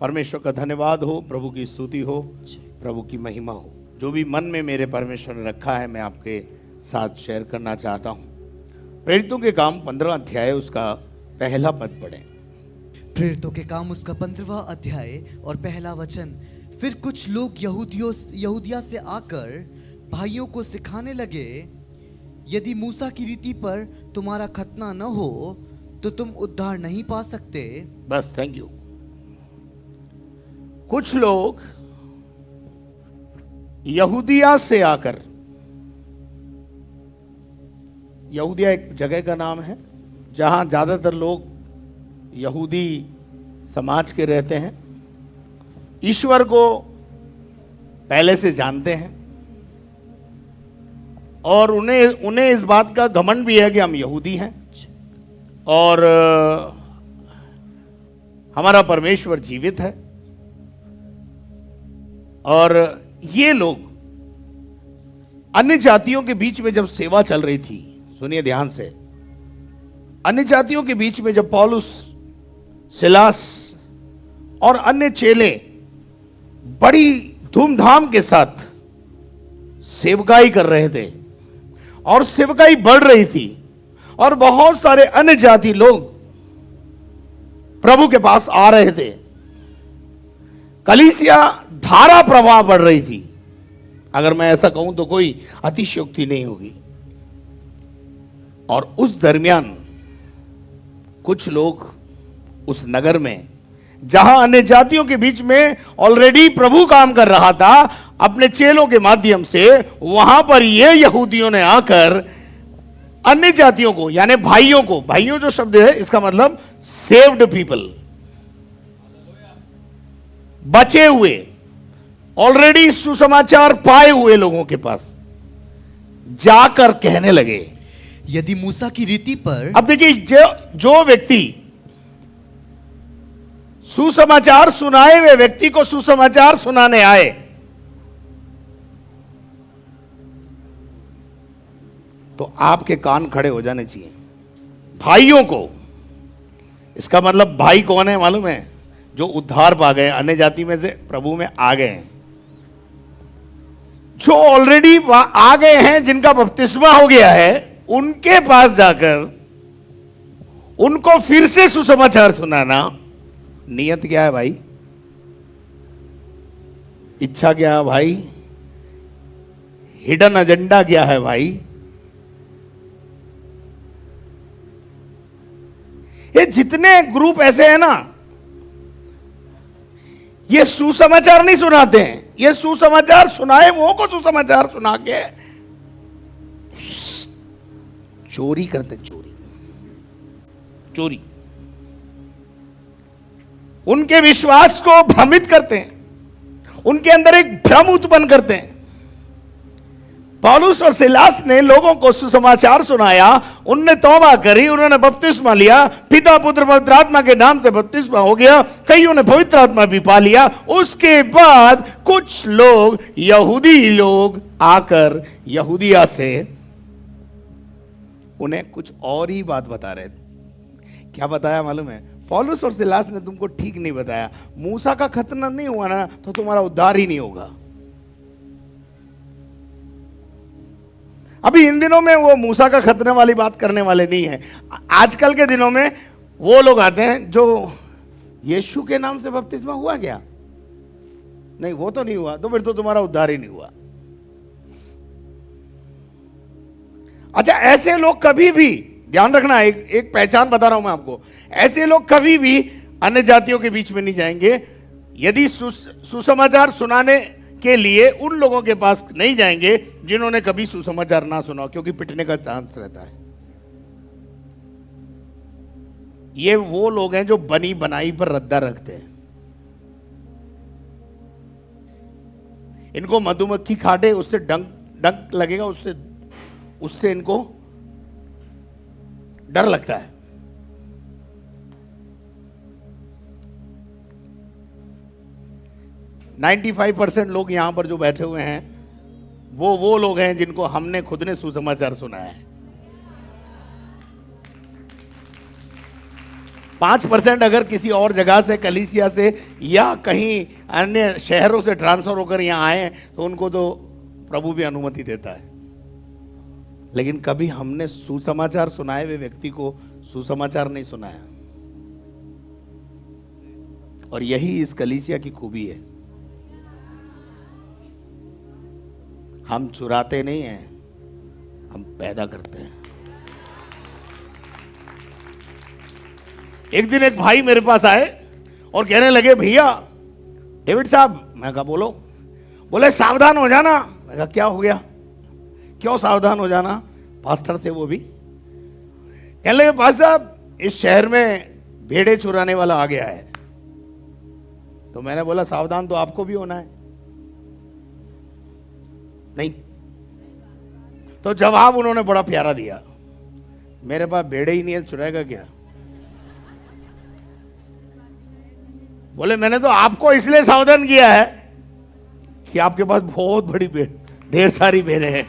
परमेश्वर का धन्यवाद हो, प्रभु की स्तुति हो, प्रभु की महिमा हो। जो भी मन में मेरे परमेश्वर ने रखा है मैं आपके साथ शेयर करना चाहता हूँ। प्रेरितों के काम 15 अध्याय उसका पहला पद पढ़ें। प्रेरितों के काम उसका 15वां अध्याय और पहला वचन। फिर कुछ लोग यहूदिया से आकर भाइयों को सिखाने लगे, यदि मूसा की रीति पर तुम्हारा खतना न हो तो तुम उद्धार नहीं पा सकते। बस, थैंक यू। कुछ लोग यहूदिया से आकर, यहूदिया एक जगह का नाम है जहां ज्यादातर लोग यहूदी समाज के रहते हैं, ईश्वर को पहले से जानते हैं और उन्हें इस बात का घमंड भी है कि हम यहूदी हैं और हमारा परमेश्वर जीवित है। और ये लोग अन्य जातियों के बीच में जब सेवा चल रही थी, सुनिए ध्यान से, अन्य जातियों के बीच में जब पौलुस, सिलास और अन्य चेले बड़ी धूमधाम के साथ सेवकाई कर रहे थे और सेवकाई बढ़ रही थी और बहुत सारे अन्य जाति लोग प्रभु के पास आ रहे थे, कलीसिया धारा प्रवाह बढ़ रही थी। अगर मैं ऐसा कहूं तो कोई अतिशयोक्ति नहीं होगी। और उस दरमियान कुछ लोग उस नगर में, जहां अन्य जातियों के बीच में ऑलरेडी प्रभु काम कर रहा था अपने चेलों के माध्यम से, वहां पर ये यहूदियों ने आकर अन्य जातियों को, यानी भाइयों को, भाइयों जो शब्द है इसका मतलब सेव्ड पीपल, बचे हुए, ऑलरेडी सुसमाचार पाए हुए लोगों के पास जाकर कहने लगे, यदि मूसा की रीति पर। अब देखिए, जो व्यक्ति सुसमाचार सुनाए हुए व्यक्ति को सुसमाचार सुनाने आए, तो आपके कान खड़े हो जाने चाहिए। भाइयों को, इसका मतलब भाई कौन है मालूम है? जो उद्धार पा गए, अन्य जाति में से प्रभु में आ गए हैं, जो ऑलरेडी आ गए हैं, जिनका बपतिस्मा हो गया है, उनके पास जाकर उनको फिर से सुसमाचार सुनाना। नियत क्या है भाई? इच्छा क्या है भाई? हिडन एजेंडा क्या है भाई? ये जितने ग्रुप ऐसे हैं ना, ये सुसमाचार नहीं सुनाते हैं, ये सुसमाचार सुनाए वो को सुसमाचार सुना के चोरी करते, चोरी उनके विश्वास को भ्रमित करते हैं, उनके अंदर एक भ्रम उत्पन्न करते हैं। पौलुस और सिलास ने लोगों को सुसमाचार सुनाया, उनने तौबा करी, उन्होंने बपतिस्मा लिया, पिता पुत्र पवित्र आत्मा के नाम से बपतिस्मा हो गया, कईयों ने पवित्र आत्मा भी पा लिया। उसके बाद कुछ लोग, यहूदी लोग आकर यहूदिया से उन्हें कुछ और ही बात बता रहे थे। क्या बताया मालूम है? पौलुस और सिलास ने तुमको ठीक नहीं बताया, मूसा का खतना नहीं हुआ ना तो तुम्हारा उद्धार ही नहीं होगा। अभी इन दिनों में वो मूसा का खतने वाली बात करने वाले नहीं है। आजकल के दिनों में वो लोग आते हैं जो यीशु के नाम से बपतिस्मा हुआ क्या? नहीं, वो तो नहीं हुआ, तो फिर तो तुम्हारा उद्धार ही नहीं हुआ। अच्छा, ऐसे लोग कभी भी ध्यान रखना, एक पहचान बता रहा हूं मैं आपको, ऐसे लोग कभी भी अन्य जातियों के बीच में नहीं जाएंगे। यदि सुसमाचार सुनाने के लिए उन लोगों के पास नहीं जाएंगे जिन्होंने कभी सुसमाचार ना सुना, क्योंकि पिटने का चांस रहता है। ये वो लोग हैं जो बनी बनाई पर रद्दा रखते हैं। इनको मधुमक्खी काटे, उससे डंक लगेगा, उससे इनको डर लगता है। नाइन्टी 95% लोग यहां पर जो बैठे हुए हैं वो लोग हैं जिनको हमने खुद ने सुसमाचार सुनाया है। 5% अगर किसी और जगह से, कलीसिया से या कहीं अन्य शहरों से ट्रांसफर होकर यहाँ आए तो उनको तो प्रभु भी अनुमति देता है। लेकिन कभी हमने सुसमाचार सुनाए हुए व्यक्ति को सुसमाचार नहीं सुनाया। और यही इस कलीसिया की खूबी है, हम चुराते नहीं हैं, हम पैदा करते हैं। एक दिन एक भाई मेरे पास आए और कहने लगे, भैया डेविड साहब। मैं कहा बोलो। बोले सावधान हो जाना। मैं कहा क्या हो गया? क्यों सावधान हो जाना? पास्टर थे वो भी। कहने लगे पास्टर साहब, इस शहर में भेड़े चुराने वाला आ गया है। तो मैंने बोला सावधान तो आपको भी होना है। नहीं। तो जवाब उन्होंने बड़ा प्यारा दिया, मेरे पास भेड़े ही नहीं है, चुराएगा क्या? बोले मैंने तो आपको इसलिए सावधान किया है कि आपके पास बहुत बड़ी ढेर सारी भेड़ें हैं।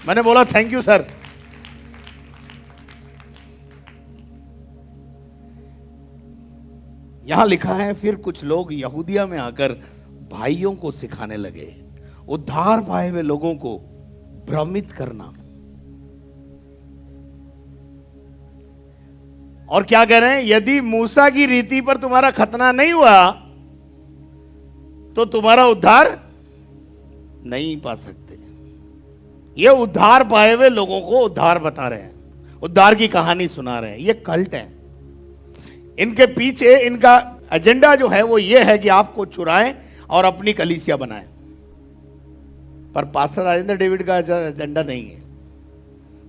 मैंने बोला थैंक यू सर। यहां लिखा है, फिर कुछ लोग यहूदिया में आकर भाइयों को सिखाने लगे, उद्धार पाए हुए लोगों को भ्रमित करना। और क्या कह रहे हैं? यदि मूसा की रीति पर तुम्हारा खतना नहीं हुआ तो तुम्हारा उद्धार नहीं पा सकते। ये उद्धार पाए हुए लोगों को उद्धार बता रहे हैं, उद्धार की कहानी सुना रहे हैं। ये कल्ट है। इनके पीछे इनका एजेंडा जो है वो ये है कि आपको चुराएं और अपनी कलीसिया बनाएं। पर पास्टर राजेंद्र डेविड का एजेंडा नहीं है,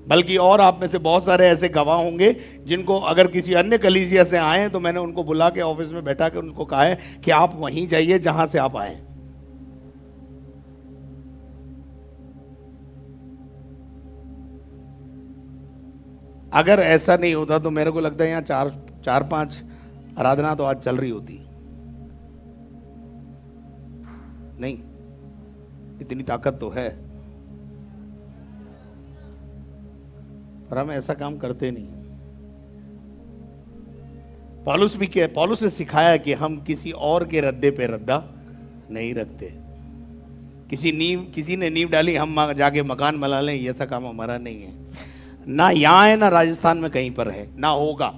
बल्कि और आप में से बहुत सारे ऐसे गवाह होंगे जिनको अगर किसी अन्य कलीसिया से आए तो मैंने उनको बुला के ऑफिस में बैठा के उनको कहा है कि आप वहीं जाइए जहां से आप आए। अगर ऐसा नहीं होता तो मेरे को लगता है यहाँ चार पांच आराधना तो आज चल रही होती। नहीं, इतनी ताकत तो है, पर हम ऐसा काम करते नहीं। पौलुस ने सिखाया कि हम किसी और के रद्दे पे रद्दा नहीं रखते। किसी ने नींव डाली हम जाके मकान बना लें, ये ऐसा काम हमारा नहीं है। ना यहां है ना राजस्थान में कहीं पर है, ना होगा।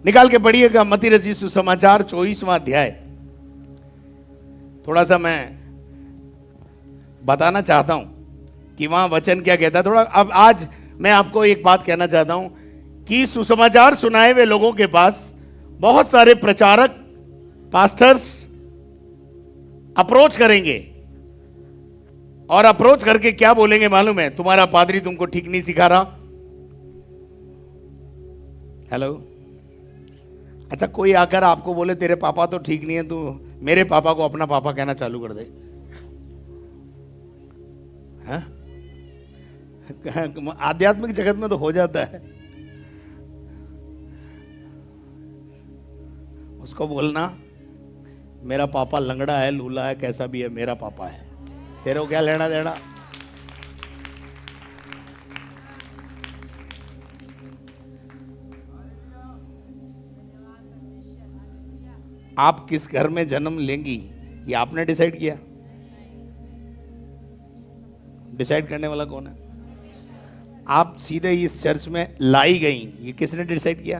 निकाल के पढ़िएगा मत्ती रचित सुसमाचार 24वां अध्याय। थोड़ा सा मैं बताना चाहता हूं कि वहां वचन क्या कहता है। थोड़ा अब आज मैं आपको एक बात कहना चाहता हूं कि सुसमाचार सुनाए हुए लोगों के पास बहुत सारे प्रचारक, पास्टर्स अप्रोच करेंगे और अप्रोच करके क्या बोलेंगे मालूम है? तुम्हारा पादरी तुमको ठीक नहीं सिखा रहा। हेलो, अच्छा कोई आकर आपको बोले तेरे पापा तो ठीक नहीं है, तू मेरे पापा को अपना पापा कहना चालू कर दे। हाँ? आध्यात्मिक जगत में तो हो जाता है। उसको बोलना मेरा पापा लंगड़ा है, लूला है, कैसा भी है, मेरा पापा है, तेरे को क्या लेना देना। आप किस घर में जन्म लेंगी ये आपने डिसाइड किया? डिसाइड करने वाला कौन है? आप सीधे इस चर्च में लाई गई, ये किसने डिसाइड किया?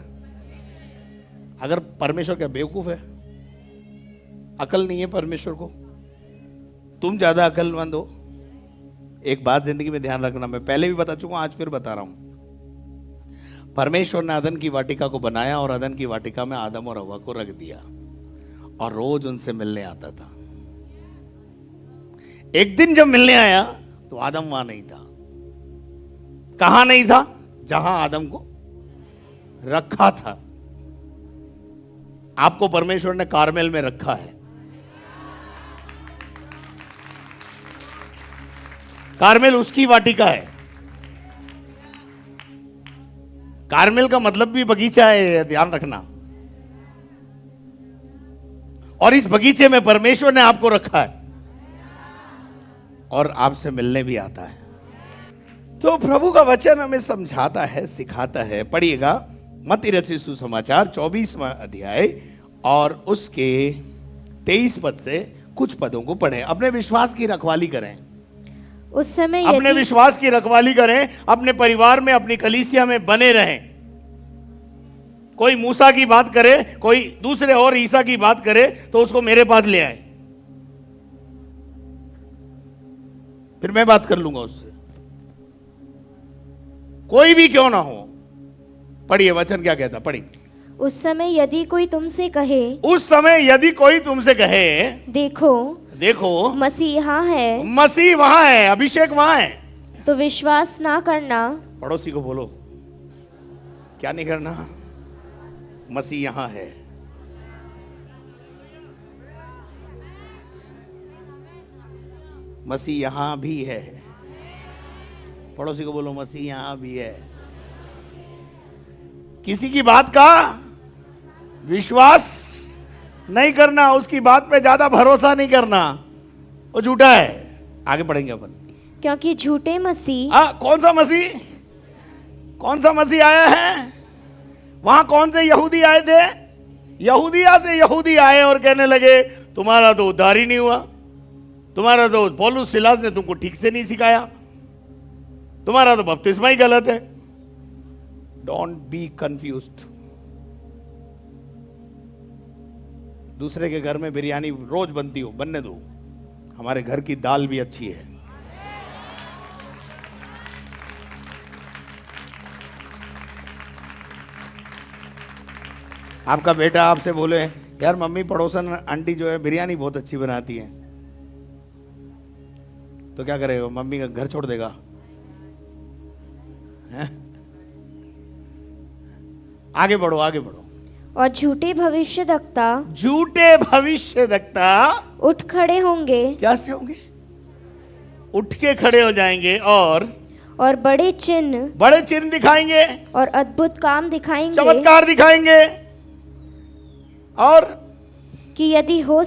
अगर परमेश्वर क्या बेवकूफ है? अकल नहीं है परमेश्वर को? तुम ज्यादा अकलमंद हो। एक बात जिंदगी में ध्यान रखना, मैं पहले भी बता चुका हूं, आज फिर बता रहा हूं। परमेश्वर ने अदन की वाटिका को बनाया और अदन की वाटिका में आदम और हव्वा को रख दिया और रोज उनसे मिलने आता था। एक दिन जब मिलने आया तो आदम वहां नहीं था। कहां नहीं था? जहां आदम को रखा था। आपको परमेश्वर ने कारमेल में रखा है। कारमेल उसकी वाटिका है। कारमेल का मतलब भी बगीचा है, ध्यान रखना। और इस बगीचे में परमेश्वर ने आपको रखा है और आपसे मिलने भी आता है। तो प्रभु का वचन हमें समझाता है, सिखाता है। पढ़िएगा मत्ती रचित सुसमाचार 24वां अध्याय और उसके 23 पद से कुछ पदों को पढ़ें। अपने विश्वास की रखवाली करें, उस समय अपने यदि विश्वास की रखवाली करें, अपने परिवार में, अपनी कलीसिया में बने रहें। कोई मूसा की बात करे, कोई दूसरे और ईसा की बात करे तो उसको मेरे पास ले आए, फिर मैं बात कर लूंगा उससे, कोई भी क्यों ना हो। पढ़िए वचन क्या कहता, पढ़िए। उस समय यदि कोई तुमसे कहे, उस समय यदि कोई तुमसे कहे, देखो देखो मसीह यहाँ है, मसीह वहां है, अभिषेक वहां है, तो विश्वास ना करना। पड़ोसी को बोलो क्या नहीं करना, मसीह यहां है। मसीह यहां भी है। पड़ोसी को बोलो मसीह यहां भी है। किसी की बात का विश्वास नहीं करना, उसकी बात पे ज्यादा भरोसा नहीं करना, वो झूठा है। आगे पढ़ेंगे अपन। क्योंकि झूठे मसीह, कौन सा मसीह, कौन सा मसीह आया है? वहां कौन से यहूदी आए थे? यहूदिया से यहूदी आए और कहने लगे तुम्हारा तो उद्धार ही नहीं हुआ, तुम्हारा तो पौलुस सिलास ने तुमको ठीक से नहीं सिखाया, तुम्हारा तो बपतिस्मा ही गलत है। Don't be confused. दूसरे के घर में बिरयानी रोज बनती हो, बनने दो, हमारे घर की दाल भी अच्छी है। आपका बेटा आपसे बोले यार मम्मी पड़ोसन आंटी जो है बिरयानी बहुत अच्छी बनाती है, तो क्या करेगा? मम्मी का घर छोड़ देगा? हैं? आगे बढ़ो, आगे बढ़ो। और झूठे भविष्यद्वक्ता, झूठे भविष्यद्वक्ता उठ खड़े होंगे, क्या से होंगे? उठ के खड़े हो जाएंगे और बड़े चिन्ह दिखाएंगे और अद्भुत काम दिखाएंगे, चमत्कार दिखाएंगे, और कि यदि हो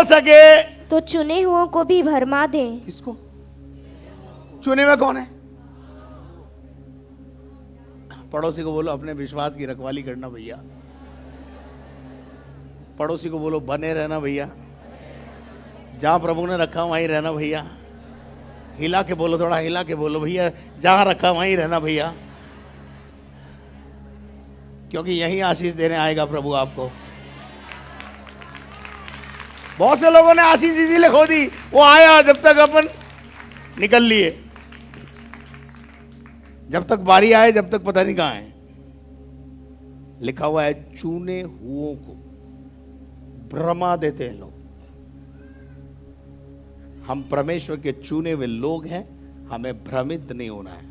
सके तो चुने हुओं को भी भरमा दें। किसको चुने हुए कौन है? पड़ोसी को बोलो अपने विश्वास की रखवाली करना भैया। पड़ोसी को बोलो बने रहना भैया, जहां प्रभु ने रखा वहीं रहना भैया। हिला के बोलो, थोड़ा हिला के बोलो भैया, जहां रखा वहीं रहना भैया, क्योंकि यही आशीष देने आएगा प्रभु आपको। बहुत से लोगों ने आशीष इसीलिए खो दी, वो आया जब तक अपन निकल लिए, जब तक बारी आए जब तक पता नहीं कहां है। लिखा हुआ है चुने हुओं को भ्रमा देते हैं लोग। हम परमेश्वर के चुने हुए लोग हैं, हमें भ्रमित नहीं होना है,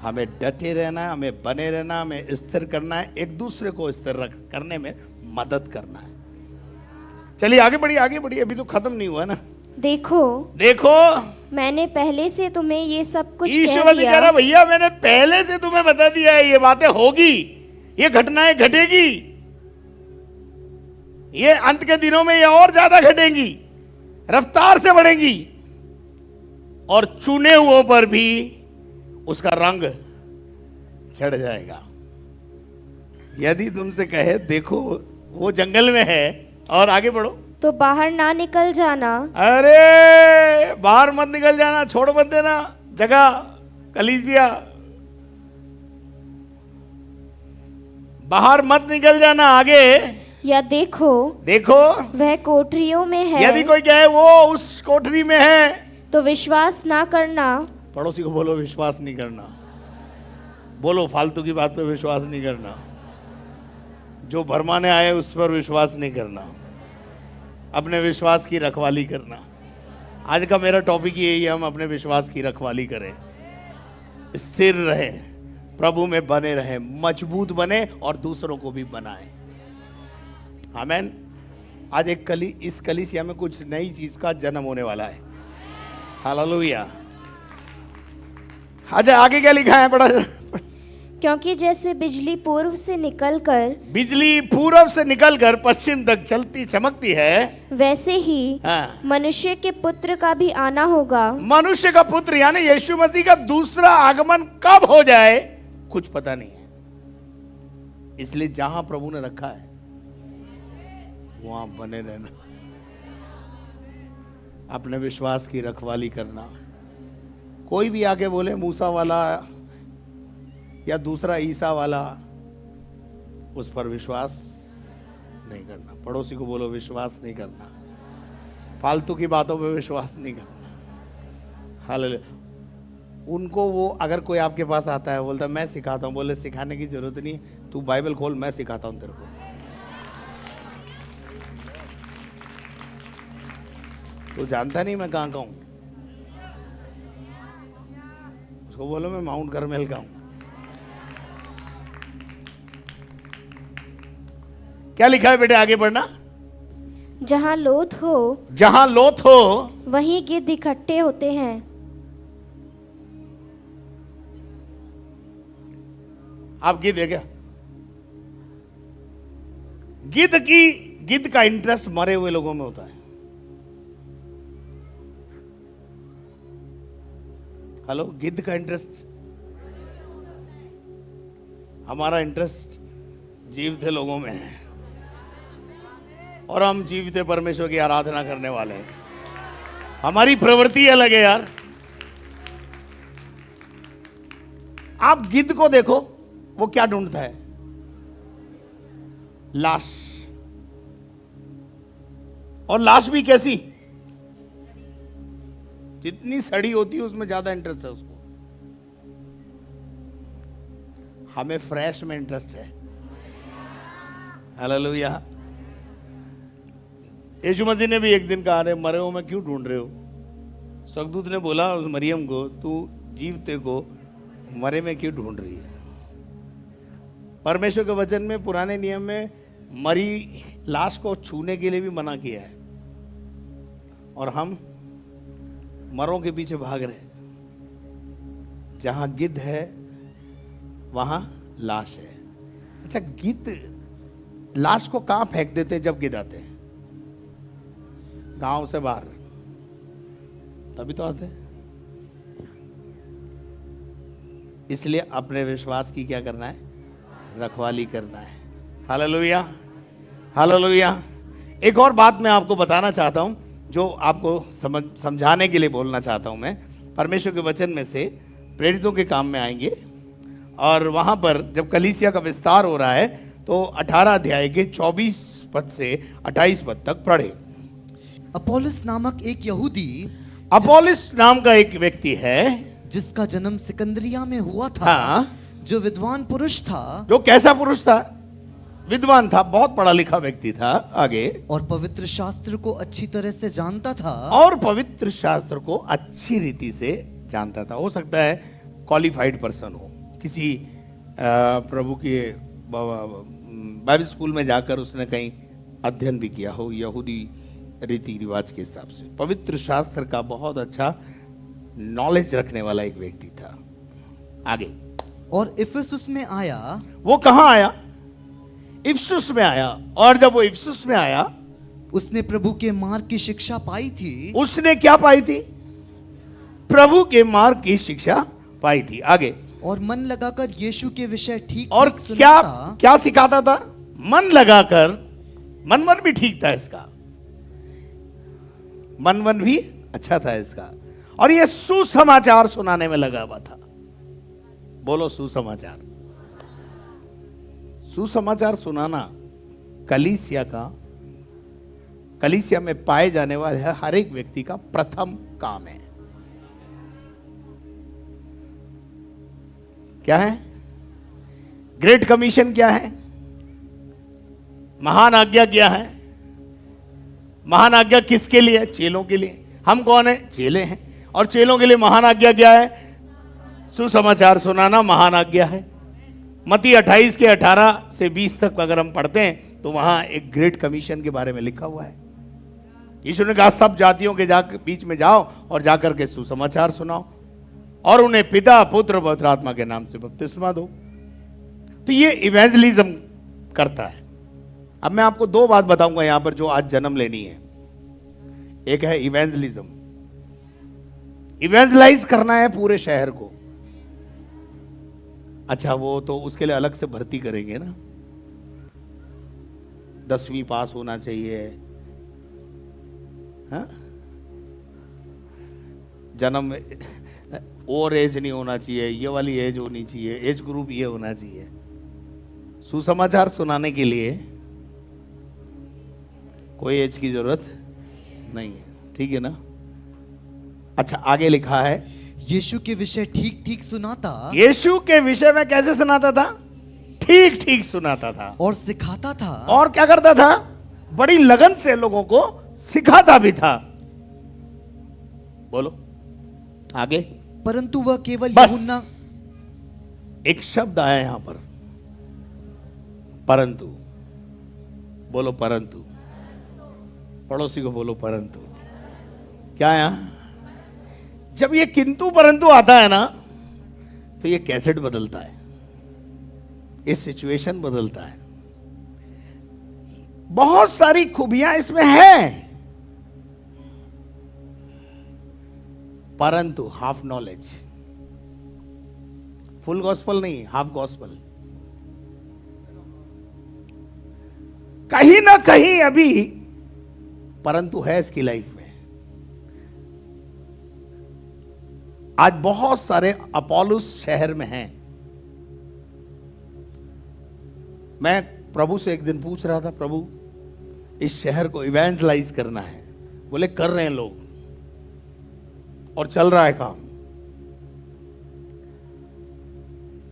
हमें डटे रहना है, हमें बने रहना, हमें स्थिर करना है, एक दूसरे को स्थिर करने में मदद करना है। चलिए आगे बढ़िए, आगे बढ़िए, अभी तो खत्म नहीं हुआ ना। देखो मैंने पहले से तुम्हें ये सब कुछ ईश्वर कह रहा भैया मैंने पहले से तुम्हें बता दिया है, ये बातें होगी, ये घटनाएं घटेगी, ये अंत के दिनों में ये और ज्यादा घटेंगी, रफ्तार से बढ़ेंगी, और चुने हुओं पर भी उसका रंग चढ़ जाएगा। यदि तुमसे कहे देखो वो जंगल में है, और आगे बढ़ो, तो बाहर ना निकल जाना। अरे बाहर मत निकल जाना, छोड़ मत देना जगह, कलीसिया, बाहर मत निकल जाना। आगे, या देखो वह कोठरियों में है, यदि कोई कहे वो उस कोठरी में है, तो विश्वास ना करना। पड़ोसी को बोलो विश्वास नहीं करना, बोलो फालतू की बात पे विश्वास नहीं करना, जो भरमाने आए उस पर विश्वास नहीं करना, अपने विश्वास की रखवाली करना। आज का मेरा टॉपिक यही है, हम अपने विश्वास की रखवाली करें, स्थिर रहे, प्रभु में बने रहे, मजबूत बने और दूसरों को भी बनाएं। आमीन। आज इस कलीसिया में कुछ नई चीज का जन्म होने वाला है। हालेलुया। अच्छा आगे क्या लिखा है, पढ़ा। क्योंकि जैसे बिजली पूर्व से निकलकर पश्चिम तक चलती चमकती है, वैसे ही मनुष्य के पुत्र का भी आना होगा। मनुष्य का पुत्र यानी यीशु मसीह का दूसरा आगमन कब हो जाए कुछ पता नहीं है। इसलिए जहां प्रभु ने रखा है वहां बने रहना, अपने विश्वास की रखवाली करना। कोई भी आके बोले मूसा वाला या दूसरा ईसा वाला, उस पर विश्वास नहीं करना। पड़ोसी को बोलो विश्वास नहीं करना, फालतू की बातों पे विश्वास नहीं करना। हालेलुया। उनको वो, अगर कोई आपके पास आता है बोलता मैं सिखाता हूं, बोले सिखाने की जरूरत नहीं, तू बाइबल खोल, मैं सिखाता हूं तेरे को। तू जानता नहीं मैं कहां का हूं। उसको बोलो मैं माउंट करमेल का हूं। क्या लिखा है बेटे, आगे बढ़ना। जहाँ लोथ हो जहां लोथ हो वहीं गिद्ध इकट्ठे होते हैं। आप गिद्ध है क्या? गिद्ध का इंटरेस्ट मरे हुए लोगों में होता है। हेलो, गिद्ध का इंटरेस्ट, हमारा इंटरेस्ट जीवित लोगों में है और हम जीवित परमेश्वर की आराधना करने वाले हैं। हमारी प्रवृत्ति अलग है यार। आप गिद्ध को देखो, वो क्या ढूंढता है? लाश। और लाश भी कैसी? जितनी सड़ी होती है उसमें ज्यादा इंटरेस्ट है उसको। हमें फ्रेश में इंटरेस्ट है। हालेलुया। यीशु मसीह ने भी एक दिन कहा, अरे मरे हो में क्यों ढूंढ रहे हो? स्वर्गदूत ने बोला उस मरियम को, तू जीवते को मरे में क्यों ढूंढ रही है? परमेश्वर के वचन में, पुराने नियम में मरी लाश को छूने के लिए भी मना किया है, और हम मरों के पीछे भाग रहे हैं। जहां गिद्ध है वहां लाश है। अच्छा, गिद्ध लाश को कहां फेंक देते हैं जब गिद्ध आते हैं? गांव से बाहर, तभी तो आते हैं। इसलिए अपने विश्वास की क्या करना है? रखवाली करना है। Hallelujah, hallelujah. एक और बात मैं आपको बताना चाहता हूं, जो आपको समझाने के लिए बोलना चाहता हूं मैं। परमेश्वर के वचन में से प्रेरितों के काम में आएंगे, और वहां पर जब कलीसिया का विस्तार हो रहा है तो 18 अध्याय के 24 पद से 28 पद तक पढ़े। अपोलिस नामक एक यहूदी, अपोलिस नाम का एक व्यक्ति है जिसका जन्म सिकंदरिया में हुआ था, हाँ, जो विद्वान पुरुष था, जो कैसा पुरुष था? विद्वान था, बहुत पढ़ा लिखा व्यक्ति था। आगे, और पवित्र शास्त्र को अच्छी तरह से जानता था। और पवित्र शास्त्र को अच्छी रीति से जानता था। हो सकता है क्वालिफाइड पर्सन हो, किसी प्रभु के बाइबल स्कूल में जाकर उसने कहीं अध्ययन भी किया हो, यहूदी रीति रिवाज के हिसाब से। पवित्र शास्त्र का बहुत अच्छा नॉलेज रखने वाला एक व्यक्ति था। आगे, और इफिसुस में आया। वो कहां आया? इफिसुस में आया। और जब वो इफिसुस में आया, उसने प्रभु के मार्ग की शिक्षा पाई थी। उसने क्या पाई थी? प्रभु के मार्ग की शिक्षा पाई थी। आगे, और मन लगाकर यीशु के विषय ठीक और ठीक क्या सुनाता। क्या सिखाता था? मन लगाकर। मन भी ठीक था इसका, मन भी अच्छा था इसका। और ये सुसमाचार सुनाने में लगा हुआ था। बोलो सुसमाचार। सुसमाचार सुनाना कलीसिया में पाए जाने वाले हर एक व्यक्ति का प्रथम काम है। क्या है? ग्रेट कमीशन क्या है? महान आज्ञा क्या है? महान आज्ञा किसके लिए? चेलों के लिए। हम कौन है? चेले हैं। और चेलों के लिए महान आज्ञा क्या है? सुसमाचार सुनाना महान आज्ञा है। मत्ती 28 के 18 से 20 तक अगर हम पढ़ते हैं तो वहां एक ग्रेट कमीशन के बारे में लिखा हुआ है। यीशु ने कहा सब जातियों के बीच में जाओ और जाकर के सुसमाचार सुनाओ और उन्हें पिता, पुत्र, पवित्र आत्मा के नाम से बपतिस्मा दो। तो ये इवेंजलिज्म करता है। अब मैं आपको दो बात बताऊंगा यहां पर जो आज जन्म लेनी है। एक है इवेंजलिज्म, इवेंजलाइज करना है पूरे शहर को। अच्छा, वो तो उसके लिए अलग से भर्ती करेंगे ना, 10वीं पास होना चाहिए, हाँ? जन्म और एज नहीं होना चाहिए, ये वाली एज होनी चाहिए, एज ग्रुप ये होना चाहिए। सुसमाचार सुनाने के लिए कोई एज की जरूरत नहीं है, ठीक है ना? अच्छा, आगे लिखा है यीशु के विषय ठीक ठीक सुनाता यीशु के विषय में कैसे सुनाता था? ठीक ठीक सुनाता था और सिखाता था। और क्या करता था? बड़ी लगन से लोगों को सिखाता भी था। बोलो आगे। परंतु वह केवल बस यूहन्ना, एक शब्द आया यहां पर, परंतु। बोलो परंतु। पड़ोसी को बोलो परंतु। क्या आया? जब ये किंतु परंतु आता है ना, तो ये कैसेट बदलता है, ये सिचुएशन बदलता है। बहुत सारी खूबियां इसमें है, परंतु हाफ नॉलेज, फुल गॉस्पल नहीं, हाफ गॉस्पल। कहीं ना कहीं अभी परंतु है इसकी लाइफ में। आज बहुत सारे अपोलोस शहर में हैं। मैं प्रभु से एक दिन पूछ रहा था, प्रभु इस शहर को इवेंजलाइज करना है। बोले कर रहे हैं लोग और चल रहा है काम।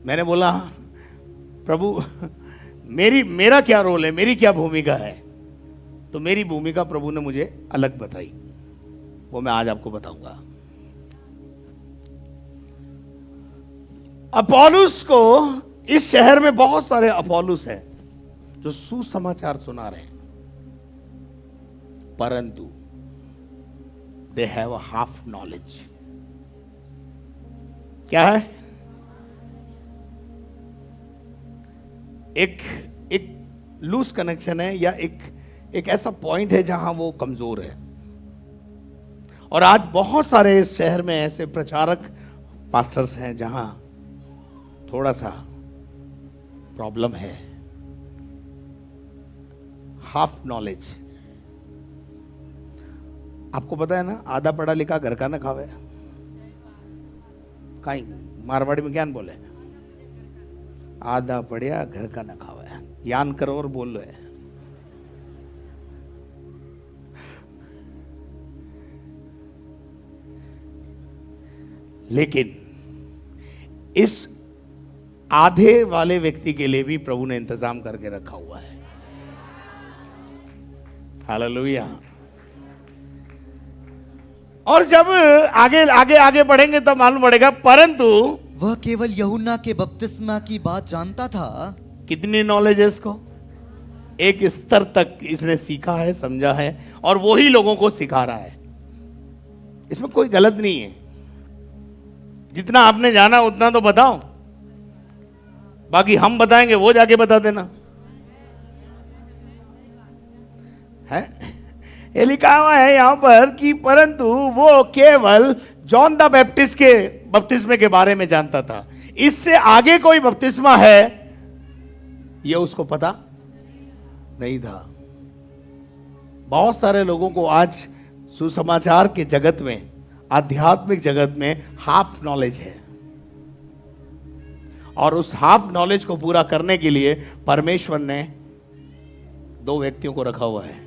मैंने बोला प्रभु मेरा क्या रोल है, मेरी क्या भूमिका है? तो मेरी भूमिका प्रभु ने मुझे अलग बताई, वो मैं आज आपको बताऊंगा। अपोलोस को, इस शहर में बहुत सारे अपोलोस हैं जो सुसमाचार सुना रहे हैं, परंतु they have a half knowledge. क्या है? एक लूज कनेक्शन है, या एक ऐसा पॉइंट है जहां वो कमजोर है। और आज बहुत सारे इस शहर में ऐसे प्रचारक पास्टर्स हैं जहां थोड़ा सा प्रॉब्लम है, हाफ नॉलेज। आपको पता है ना, आधा पढ़ा लिखा घर का ना खावे। कहीं मारवाड़ी में क्या बोले? आधा पढ़िया घर का ना खावे। यान करो और बोल लो है। लेकिन इस आधे वाले व्यक्ति के लिए भी प्रभु ने इंतजाम करके रखा हुआ है। हालेलुया। और जब आगे आगे आगे बढ़ेंगे तो मालूम पड़ेगा, परंतु वह केवल यूहन्ना के बपतिस्मा की बात जानता था। कितनी नॉलेज है इसको? एक स्तर तक इसने सीखा है, समझा है, और वो ही लोगों को सिखा रहा है। इसमें कोई गलत नहीं है। जितना आपने जाना उतना तो बताओ, बाकी हम बताएंगे, वो जाके बता देना है। ये लिखा हुआ है यहां पर कि परंतु वो केवल जॉन द बैप्टिस्ट के बपतिस्मे के बारे में जानता था। इससे आगे कोई बपतिस्मा है ये उसको पता नहीं था। बहुत सारे लोगों को आज सुसमाचार के जगत में, आध्यात्मिक जगत में हाफ नॉलेज है, और उस हाफ नॉलेज को पूरा करने के लिए परमेश्वर ने दो व्यक्तियों को रखा हुआ है।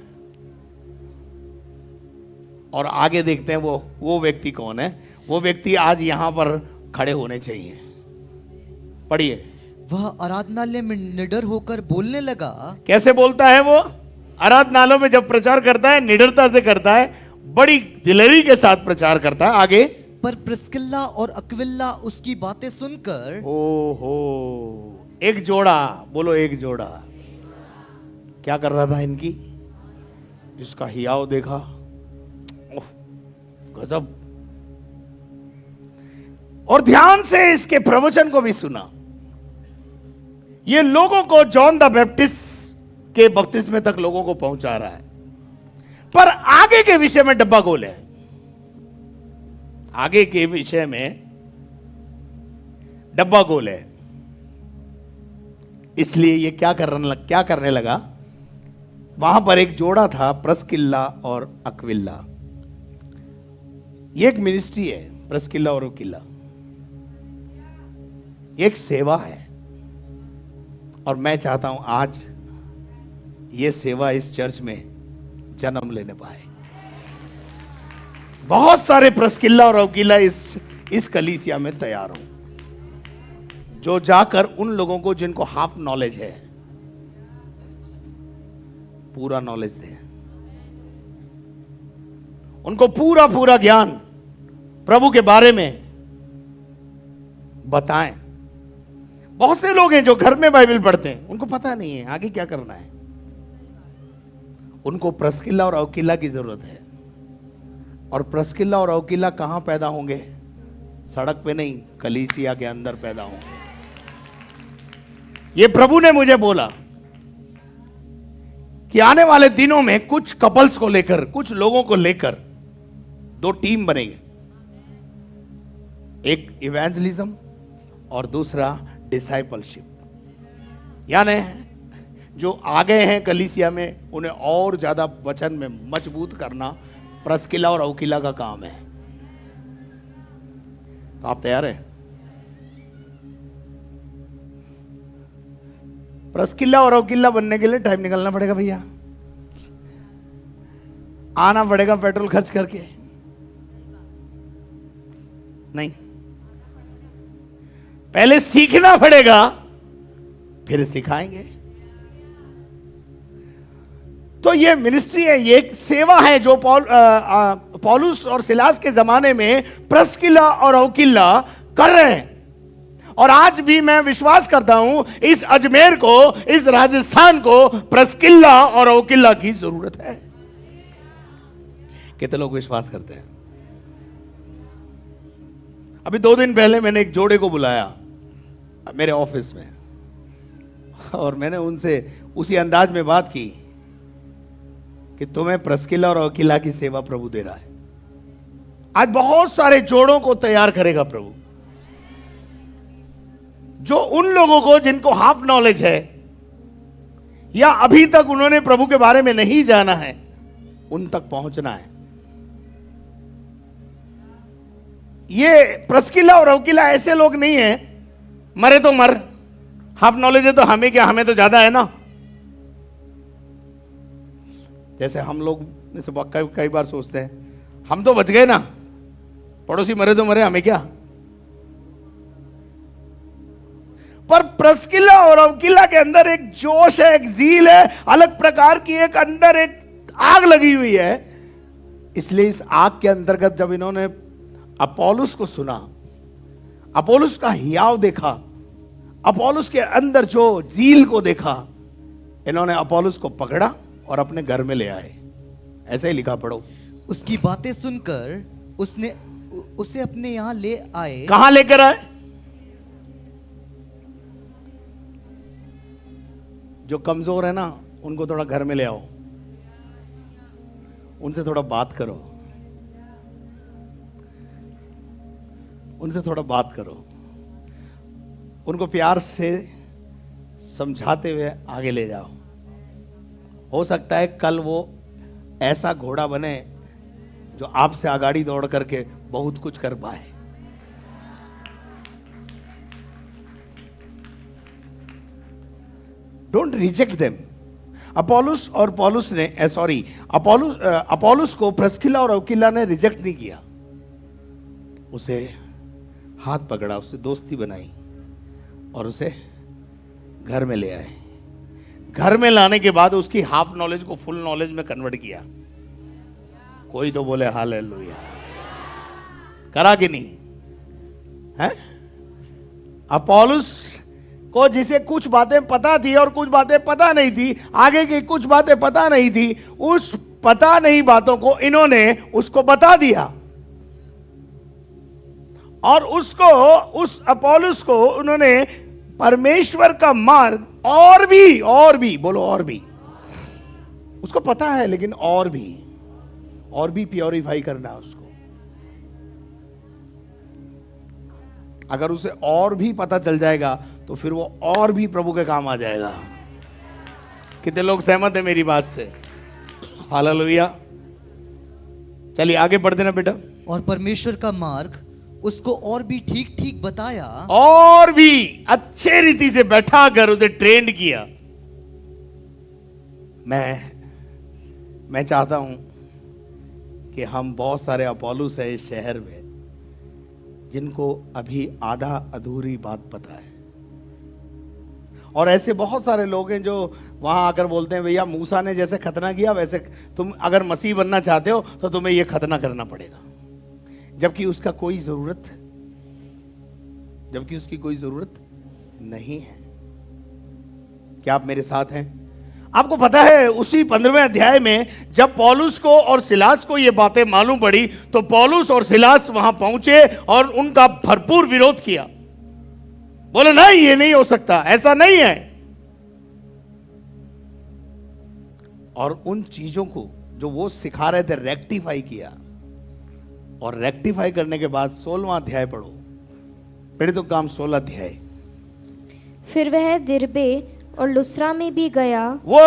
और आगे देखते हैं वो व्यक्ति कौन है। वो व्यक्ति आज यहां पर खड़े होने चाहिए। पढ़िए। वह आराधनालय में निडर होकर बोलने लगा। कैसे बोलता है वो? आराधनालयों में जब प्रचार करता है निडरता से करता है, बड़ी दिलेरी के साथ प्रचार करता है। आगे। पर प्रिस्किल्ला और अक्विला उसकी बातें सुनकर, ओहो, एक जोड़ा, बोलो एक जोड़ा, क्या कर रहा था इनकी? इसका हियाव देखा, गजब। और ध्यान से इसके प्रवचन को भी सुना। ये लोगों को जॉन द बैप्टिस्ट के बपतिस्मे तक लोगों को पहुंचा रहा है, पर आगे के विषय में डब्बा गोल है। आगे के विषय में डब्बा गोल है। इसलिए ये क्या करने लगा? वहां पर एक जोड़ा था, प्रिस्किल्ला और अक्विला। ये एक मिनिस्ट्री है, प्रिस्किल्ला और अक्विला। ये एक सेवा है, और मैं चाहता हूं आज ये सेवा इस चर्च में जन्म लेने पाए। बहुत सारे प्रिस्किल्ला और अक्विला इस कलीसिया में तैयार हो, जो जाकर उन लोगों को जिनको हाफ नॉलेज है पूरा नॉलेज दें, उनको पूरा पूरा ज्ञान प्रभु के बारे में बताएं। बहुत से लोग हैं जो घर में बाइबल पढ़ते हैं, उनको पता नहीं है आगे क्या करना है। उनको प्रिस्किल्ला और अक्विला की जरूरत है। और प्रिस्किल्ला और अक्विला कहां पैदा होंगे? सड़क पे नहीं, कलीसिया के अंदर पैदा होंगे। ये प्रभु ने मुझे बोला कि आने वाले दिनों में कुछ कपल्स को लेकर, कुछ लोगों को लेकर दो टीम बनेंगे, एक इवेंजलिज्म और दूसरा डिसाइपलशिप। यानी जो आगे हैं कलीसिया में, उन्हें और ज्यादा वचन में मजबूत करना प्रिस्किल्ला और अक्विला का काम है। तो आप तैयार हैं? प्रिस्किल्ला और अक्विला बनने के लिए टाइम निकालना पड़ेगा भैया, आना पड़ेगा पेट्रोल खर्च करके। नहीं, पहले सीखना पड़ेगा, फिर सिखाएंगे। तो ये मिनिस्ट्री है, ये एक सेवा है जो पौलुस और सिलास के जमाने में प्रिस्किल्ला और अक्विला कर रहे हैं। और आज भी मैं विश्वास करता हूं इस अजमेर को, इस राजस्थान को प्रिस्किल्ला और अक्विला की जरूरत है। कितने लोग विश्वास करते हैं? अभी 2 दिन पहले मैंने एक जोड़े को बुलाया मेरे ऑफिस में, और मैंने उनसे उसी अंदाज में बात की कि तुम्हें प्रिस्किल्ला और अक्विला की सेवा प्रभु दे रहा है। आज बहुत सारे जोड़ों को तैयार करेगा प्रभु, जो उन लोगों को जिनको हाफ नॉलेज है या अभी तक उन्होंने प्रभु के बारे में नहीं जाना है, उन तक पहुंचना है। ये प्रिस्किल्ला और अक्विला ऐसे लोग नहीं है, मरे तो मर, हाफ नॉलेज है तो हमें क्या, हमें तो ज्यादा है ना। जैसे हम लोग कई बार सोचते हैं हम तो बच गए ना, पड़ोसी मरे तो मरे, हमें क्या। पर प्रिस्किल्ला और अक्विला के अंदर एक जोश है, एक ज़ील है, अलग प्रकार की एक अंदर एक आग लगी हुई है। इसलिए इस आग के अंतर्गत जब इन्होंने अपोलोस को सुना, अपोलोस का हियाव देखा, अपोलोस के अंदर जो ज़ील को देखा, इन्होंने अपोलोस को पकड़ा और अपने घर में ले आए। ऐसे ही लिखा, पढ़ो। उसकी बातें सुनकर उसे अपने यहां ले आए। कहां लेकर आए? जो कमजोर है ना, उनको थोड़ा घर में ले आओ, उनसे थोड़ा बात करो, उनसे थोड़ा बात करो, उनको प्यार से समझाते हुए आगे ले जाओ। हो सकता है कल वो ऐसा घोड़ा बने जो आपसे आगाड़ी दौड़ करके बहुत कुछ कर पाए। Don't reject them. अपोलोस और पौलुस ने अपोलोस को प्रिस्किल्ला और अक्विला ने रिजेक्ट नहीं किया, उसे हाथ पकड़ा, उससे दोस्ती बनाई और उसे घर में ले आए। घर में लाने के बाद उसकी हाफ नॉलेज को फुल नॉलेज में कन्वर्ट किया। कोई तो बोले हालेलुया। करा कि नहीं है? अपोलोस को जिसे कुछ बातें पता थी और कुछ बातें पता नहीं थी, आगे की कुछ बातें पता नहीं थी, उस पता नहीं बातों को इन्होंने उसको बता दिया और उस अपोलोस को उन्होंने परमेश्वर का मार्ग और भी बोलो, और भी उसको पता है, लेकिन और भी प्योरीफाई करना है उसको। अगर उसे और भी पता चल जाएगा तो फिर वो और भी प्रभु के काम आ जाएगा। कितने लोग सहमत हैं मेरी बात से? हालेलुया। चलिए आगे बढ़ देना बेटा। और परमेश्वर का मार्ग उसको और भी ठीक ठीक बताया, और भी अच्छे रीति से बैठा कर उसे ट्रेंड किया। मैं चाहता हूं कि हम बहुत सारे अपोलोस है इस शहर में जिनको अभी आधा अधूरी बात पता है, और ऐसे बहुत सारे लोग हैं जो वहां आकर बोलते हैं भैया मूसा ने जैसे खतना किया वैसे तुम अगर मसीह बनना चाहते हो तो तुम्हें यह खतना करना पड़ेगा, जबकि उसकी कोई जरूरत नहीं है। क्या आप मेरे साथ हैं? आपको पता है उसी 15वें अध्याय में जब पौलुस को और सिलास को ये बातें मालूम पड़ी तो पौलुस और सिलास वहां पहुंचे और उनका भरपूर विरोध किया। बोले नहीं, ये नहीं हो सकता, ऐसा नहीं है। और उन चीजों को जो वो सिखा रहे थे रेक्टिफाई किया, और रेक्टिफाई करने के बाद 16वां अध्याय पढ़ो। पढ़े तो काम 16 अध्याय। फिर वह दिरबे और लुस्त्रा में भी गया। वो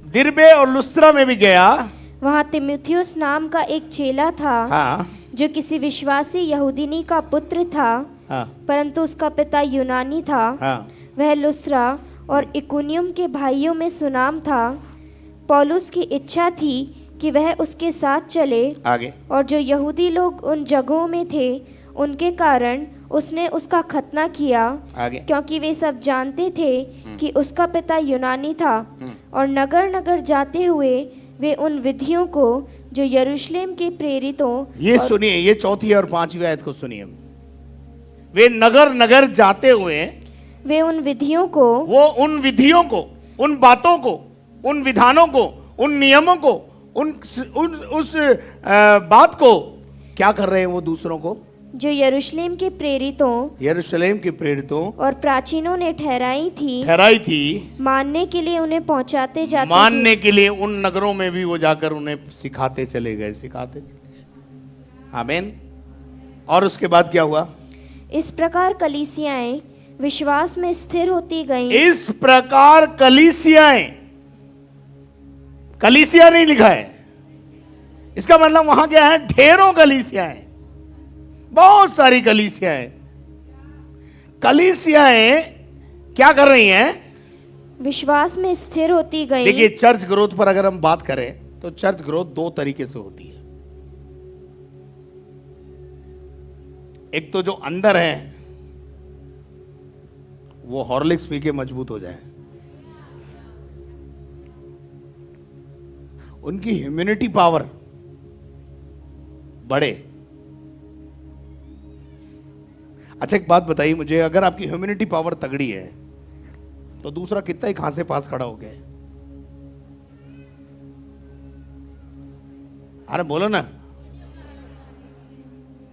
दिरबे और लुस्त्रा में भी गया। वहाँ तिमुथियुस नाम का एक चेला था, हाँ, जो किसी विश्वासी यहूदिनी का पुत्र था, हाँ, परंतु उसका पिता यूनानी था। हाँ, वह लुस्त्रा और इकुनियुम के भाइयों में सुनाम था। पौलुस की इच्छा थी कि वह उसके साथ चले, आगे। और जो यहूदी लोग उन जगहों में थे उनके कारण उसने उसका खतना किया, आगे। क्योंकि वे सब जानते थे कि उसका पिता यूनानी था। और नगर नगर जाते हुए वे उन विधियों को जो यरूशलेम के प्रेरितों, ये सुनिए, ये 4 और 5वीं आयत को सुनिए। वे नगर नगर जाते हुए वे उन विधियों को, वो उन विधियों को, उन बातों को, उन विधानों को, उन नियमों को, उस बात को क्या कर रहे हैं? वो दूसरों को, जो यरूशलेम के प्रेरितों और प्राचीनों ने ठहराई थी, मानने के लिए उन्हें पहुंचाते जाते मानने के लिए उन नगरों में भी वो जाकर उन्हें सिखाते चले गए। आमीन। और उसके बाद क्या हुआ? इस प्रकार कलीसियाएं विश्वास में स्थिर होती गईं। इस प्रकार कलीसिया नहीं लिखा है, इसका मतलब वहां क्या है? ढेरों कलीसियाएं, बहुत सारी कलीसियाएं क्या कर रही हैं? विश्वास में स्थिर होती गई। देखिए, चर्च ग्रोथ पर अगर हम बात करें तो चर्च ग्रोथ 2 तरीके से होती है। एक तो जो अंदर है वो हॉर्लिक्स पी के मजबूत हो जाए, उनकी इम्यूनिटी पावर बढ़े। अच्छा, एक बात बताइए मुझे, अगर आपकी ह्यूमिनिटी पावर तगड़ी है तो दूसरा कितना ही खांसे पास खड़ा हो गया? अरे बोलो ना,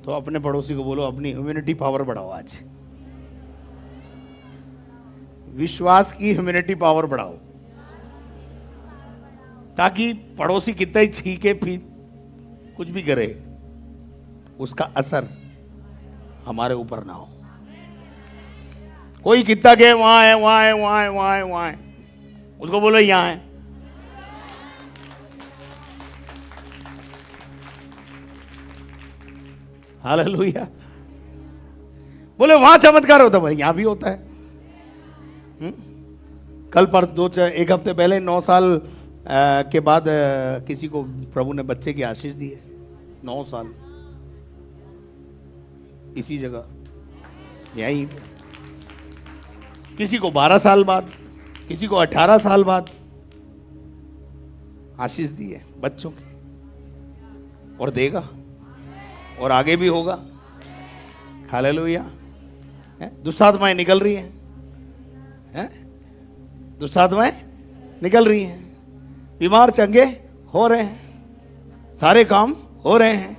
तो अपने पड़ोसी को बोलो अपनी ह्यूमिनिटी पावर बढ़ाओ। आज विश्वास की ह्यूमिनिटी पावर बढ़ाओ, ताकि पड़ोसी कितना ही छीके पी कुछ भी करे, उसका असर हमारे ऊपर ना हो। कोई कितना के वहां है, वहां है, वहां है, वहां है, वहां है, उसको बोलो यहां है। हालेलुया। बोले वहां चमत्कार होता है, यहां भी होता है। कल पर 1 हफ्ते पहले 9 साल के बाद किसी को प्रभु ने बच्चे की आशीष दी है। 9 साल इसी जगह यहीं। किसी को 12 साल बाद, किसी को 18 साल बाद आशीष दी है बच्चों की, और देगा, और आगे भी होगा। हालेलुया। दुष्ट आत्माएं निकल रही हैं, दुष्ट आत्माएं निकल रही हैं, बीमार चंगे हो रहे हैं, सारे काम हो रहे हैं,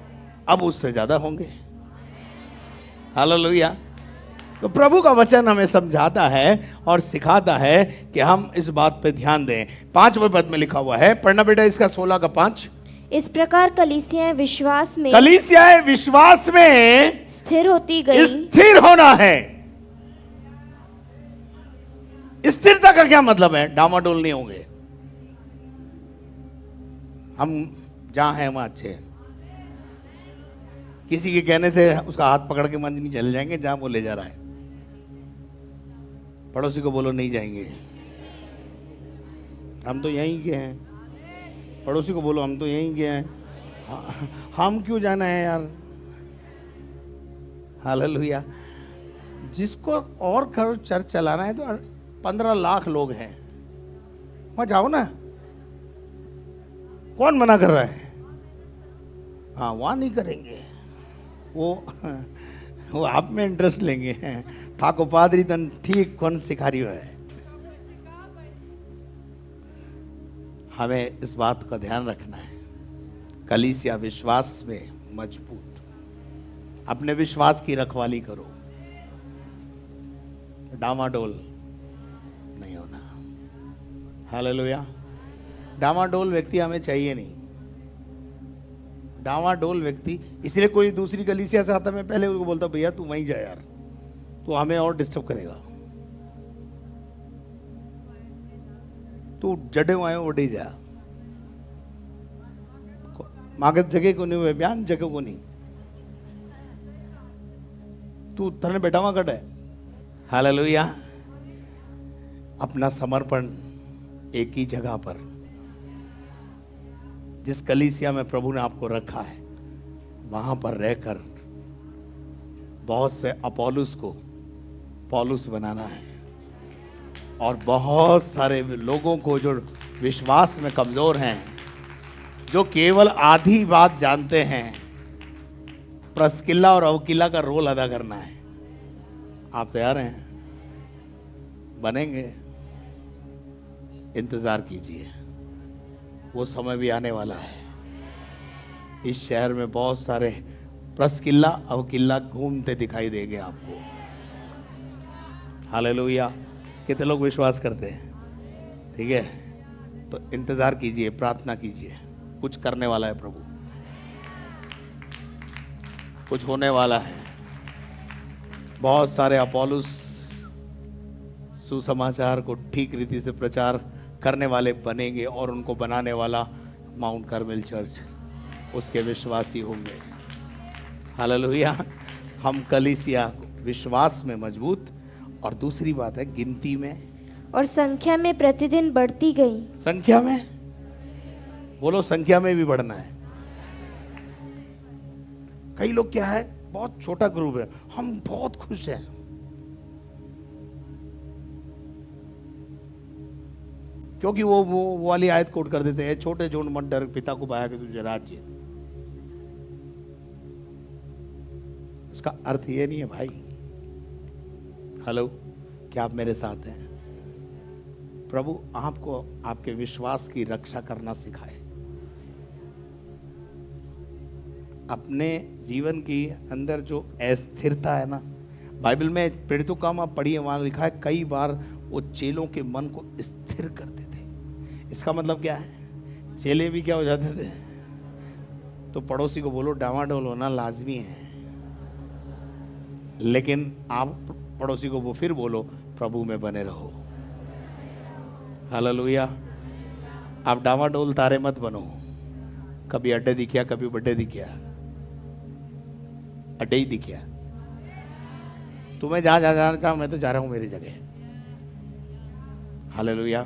अब उससे ज्यादा होंगे। हालेलुया। तो प्रभु का वचन हमें समझाता है और सिखाता है कि हम इस बात पे ध्यान दें। 5वें पद में लिखा हुआ है, पढ़ना बेटा इसका 16 का 5। इस प्रकार कलीसियाएं विश्वास में स्थिर होती गई। स्थिर होना है। स्थिरता का क्या मतलब है? डामाडोल नहीं होंगे। हम जहाँ हैं वहाँ अच्छे हैं। किसी के कहने से उसका हाथ पकड़ के मंदिर नहीं चले जाएंगे जहाँ वो ले जा रहा है। पड़ोसी को बोलो नहीं जाएंगे, हम तो यहीं के हैं। पड़ोसी को बोलो हम तो यहीं के हैं, हम क्यों जाना है यार। हालेलुया। जिसको और चर्च चलाना है तो 15 लाख लोग हैं, वहां जाओ ना, कौन मना कर रहा है। हाँ वहां नहीं करेंगे, वो आप में इंटरेस्ट लेंगे। थाको पादरी तन ठीक कौन सिखा रही है। हमें इस बात का ध्यान रखना है, कलीसिया विश्वास में मजबूत, अपने विश्वास की रखवाली करो, डामाडोल नहीं होना। हालेलुया। डामाडोल व्यक्ति हमें चाहिए नहीं। डामाडोल व्यक्ति, इसलिए कोई दूसरी कलीसिया से आता, मैं पहले उसको बोलता भैया तू वहीं जा यार, तू हमें और डिस्टर्ब करेगा, तू जड़े हुए उड़ी जा, मागत जगह को नहीं हुए, बयान जगह को नहीं, तू थरने बैठा हुआ कट है। हालेलुया। अपना समर्पण एक ही जगह पर, जिस कलीसिया में प्रभु ने आपको रखा है, वहां पर रहकर बहुत से अपोलुस को पौलुस बनाना है, और बहुत सारे लोगों को जो विश्वास में कमजोर हैं, जो केवल आधी बात जानते हैं, प्रस्किल्ला और अवकिल्ला का रोल अदा करना है। आप तैयार हैं? बनेंगे? इंतजार कीजिए, वो समय भी आने वाला है। इस शहर में बहुत सारे प्रस्किल्ला अवकिल्ला घूमते दिखाई देंगे आपको। हालेलुया। कितने लोग विश्वास करते हैं? ठीक है, तो इंतजार कीजिए, प्रार्थना कीजिए, कुछ करने वाला है प्रभु, कुछ होने वाला है। बहुत सारे अपोलुस सुसमाचार को ठीक रीति से प्रचार करने वाले बनेंगे, और उनको बनाने वाला माउंट कार्मेल चर्च, उसके विश्वासी होंगे। हालेलुया। हम कलीसिया विश्वास में मजबूत, और दूसरी बात है गिनती में और संख्या में प्रतिदिन बढ़ती गई। संख्या में बोलो, संख्या में भी बढ़ना है। कई लोग क्या है, बहुत छोटा ग्रुप है, हम बहुत खुश हैं, क्योंकि वो वाली आयत कोट कर देते हैं, छोटे झुंड मत डर, पिता को पाया कि तुझे राज्य। इसका अर्थ ये नहीं है भाई। हेलो, क्या आप मेरे साथ हैं? प्रभु आपको आपके विश्वास की रक्षा करना सिखाए। अपने जीवन की अंदर जो अस्थिरता है ना, बाइबल में प्रेरितों का आप पढ़िए, वहां लिखा है कई बार वो चेलों के मन को स्थिर करते थे। इसका मतलब क्या है? चेले भी क्या हो जाते थे? तो पड़ोसी को बोलो डामाडोल होना लाजमी है, लेकिन आप पड़ोसी को वो फिर बोलो प्रभु में बने रहो। हालेलुया। आप डामाडोल तारे मत बनो। कभी अड्डे दिखिया, कभी बड्डे दिखिया, अड्डे ही दिखिया। तुम्हें जहां जाना चाहो, मैं तो जा रहा हूं मेरी जगह। हालेलुया।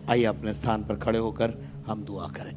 आइए अपने स्थान पर खड़े होकर हम दुआ करें।